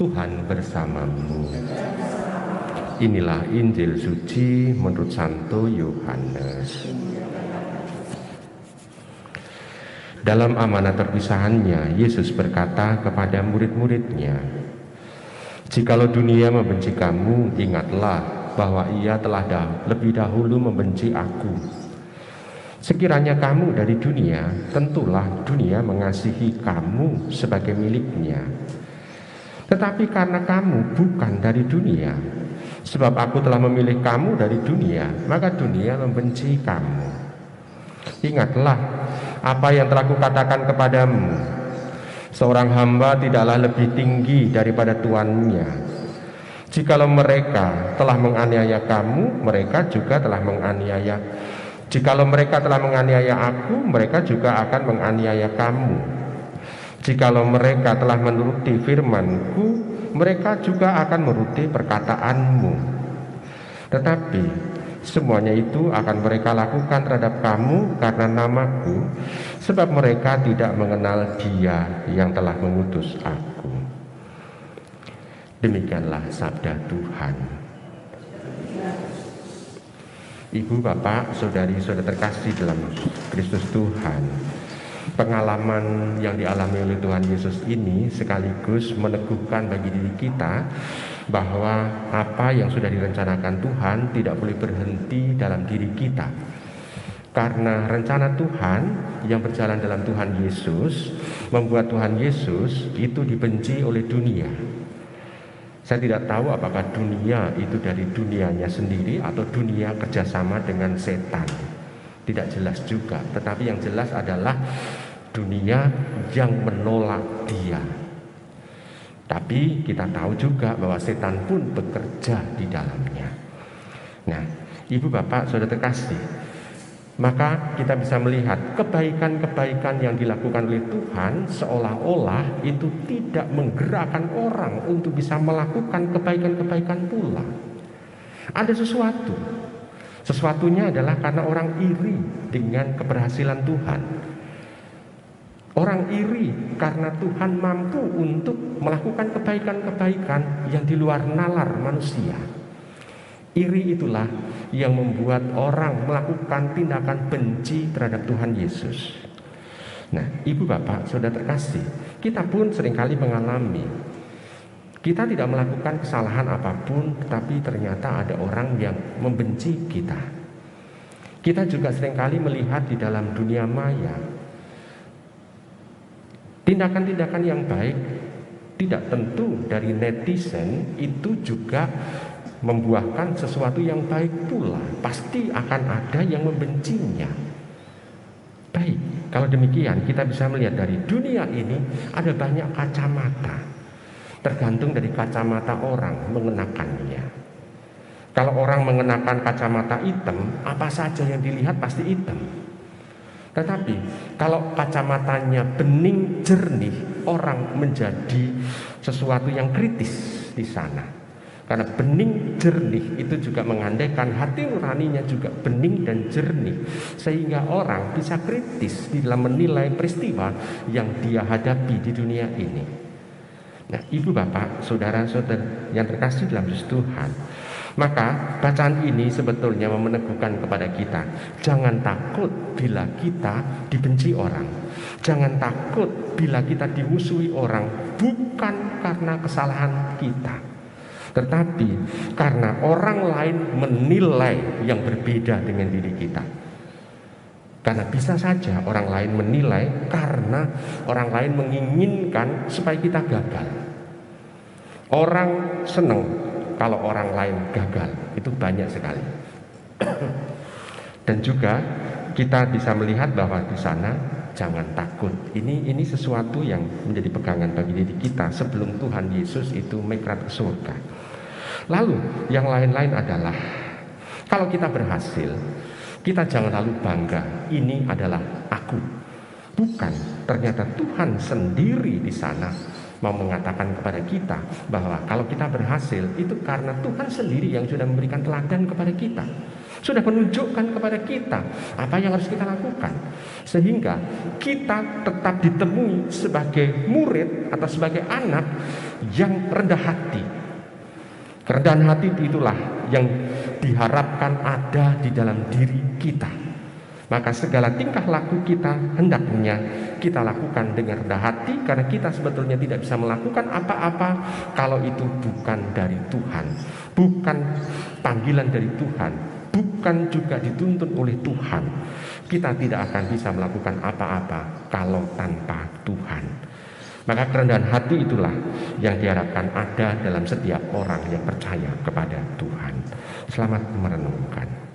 Tuhan bersamamu. Inilah Injil suci menurut Santo Yohanes. Dalam amanat perpisahannya, Yesus berkata kepada murid-muridnya, "Jikalau dunia membenci kamu, ingatlah bahwa ia telah lebih dahulu membenci aku. Sekiranya kamu dari dunia, tentulah dunia mengasihi kamu sebagai miliknya. Tetapi karena kamu bukan dari dunia, sebab aku telah memilih kamu dari dunia, maka dunia membenci kamu. Ingatlah apa yang telah kukatakan kepadamu, seorang hamba tidaklah lebih tinggi daripada tuannya. Jikalau mereka telah menganiaya kamu, mereka juga telah menganiaya. Jikalau mereka telah menganiaya aku, mereka juga akan menganiaya kamu. Jikalau mereka telah menuruti firman-Ku, mereka juga akan menuruti perkataanmu. Tetapi semuanya itu akan mereka lakukan terhadap kamu karena nama-Ku, sebab mereka tidak mengenal Dia yang telah mengutus aku." Demikianlah sabda Tuhan. Ibu, bapak, saudari-saudara terkasih dalam Kristus Tuhan, pengalaman yang dialami oleh Tuhan Yesus ini sekaligus meneguhkan bagi diri kita bahwa apa yang sudah direncanakan Tuhan tidak boleh berhenti dalam diri kita. Karena rencana Tuhan yang berjalan dalam Tuhan Yesus membuat Tuhan Yesus itu dibenci oleh dunia. Saya tidak tahu apakah dunia itu dari dunianya sendiri atau dunia kerjasama dengan setan. Tidak jelas juga, tetapi yang jelas adalah dunia yang menolak Dia. Tapi kita tahu juga bahwa setan pun bekerja di dalamnya. Nah, ibu bapak saudara terkasih, maka kita bisa melihat kebaikan-kebaikan yang dilakukan oleh Tuhan seolah-olah itu tidak menggerakkan orang untuk bisa melakukan kebaikan-kebaikan pula. Ada sesuatunya adalah karena orang iri dengan keberhasilan Tuhan. Orang iri karena Tuhan mampu untuk melakukan kebaikan-kebaikan yang di luar nalar manusia. Iri itulah yang membuat orang melakukan tindakan benci terhadap Tuhan Yesus. Nah, ibu bapak saudara terkasih, kita pun seringkali mengalami, kita tidak melakukan kesalahan apapun, tetapi ternyata ada orang yang membenci kita. Kita juga seringkali melihat di dalam dunia maya tindakan-tindakan yang baik tidak tentu dari netizen itu juga membuahkan sesuatu yang baik pula. Pasti akan ada yang membencinya. Baik, kalau demikian kita bisa melihat dari dunia ini ada banyak kacamata. Tergantung dari kacamata orang mengenakannya. Kalau orang mengenakan kacamata hitam, apa saja yang dilihat pasti hitam. Tetapi kalau kacamatanya bening jernih, orang menjadi sesuatu yang kritis di sana. Karena bening jernih itu juga mengandaikan hati nuraninya juga bening dan jernih, sehingga orang bisa kritis di dalam menilai peristiwa yang dia hadapi di dunia ini. Nah, ibu bapak, saudara-saudara yang terkasih dalam Kristus Tuhan, maka bacaan ini sebetulnya meneguhkan kepada kita, jangan takut bila kita dibenci orang. Jangan takut bila kita dimusuhi orang, bukan karena kesalahan kita, tetapi karena orang lain menilai yang berbeda dengan diri kita. Karena bisa saja orang lain menilai karena orang lain menginginkan supaya kita gagal. Orang senang kalau orang lain gagal, itu banyak sekali. Dan juga kita bisa melihat bahwa di sana jangan takut. Ini sesuatu yang menjadi pegangan bagi diri kita sebelum Tuhan Yesus itu mekrat ke surga. Lalu yang lain-lain adalah kalau kita berhasil, kita jangan lalu bangga, ini adalah aku. Bukan, ternyata Tuhan sendiri di sana mau mengatakan kepada kita bahwa kalau kita berhasil itu karena Tuhan sendiri yang sudah memberikan teladan kepada kita, sudah menunjukkan kepada kita apa yang harus kita lakukan, sehingga kita tetap ditemui sebagai murid atau sebagai anak yang rendah hati. Kerendahan hati itulah yang diharapkan ada di dalam diri kita. Maka segala tingkah laku kita hendaknya kita lakukan dengan rendah hati, karena kita sebetulnya tidak bisa melakukan apa-apa kalau itu bukan dari Tuhan, bukan panggilan dari Tuhan, bukan juga dituntun oleh Tuhan. Kita tidak akan bisa melakukan apa-apa kalau tanpa Tuhan. Maka kerendahan hati itulah yang diharapkan ada dalam setiap orang yang percaya kepada Tuhan. Selamat merenungkan.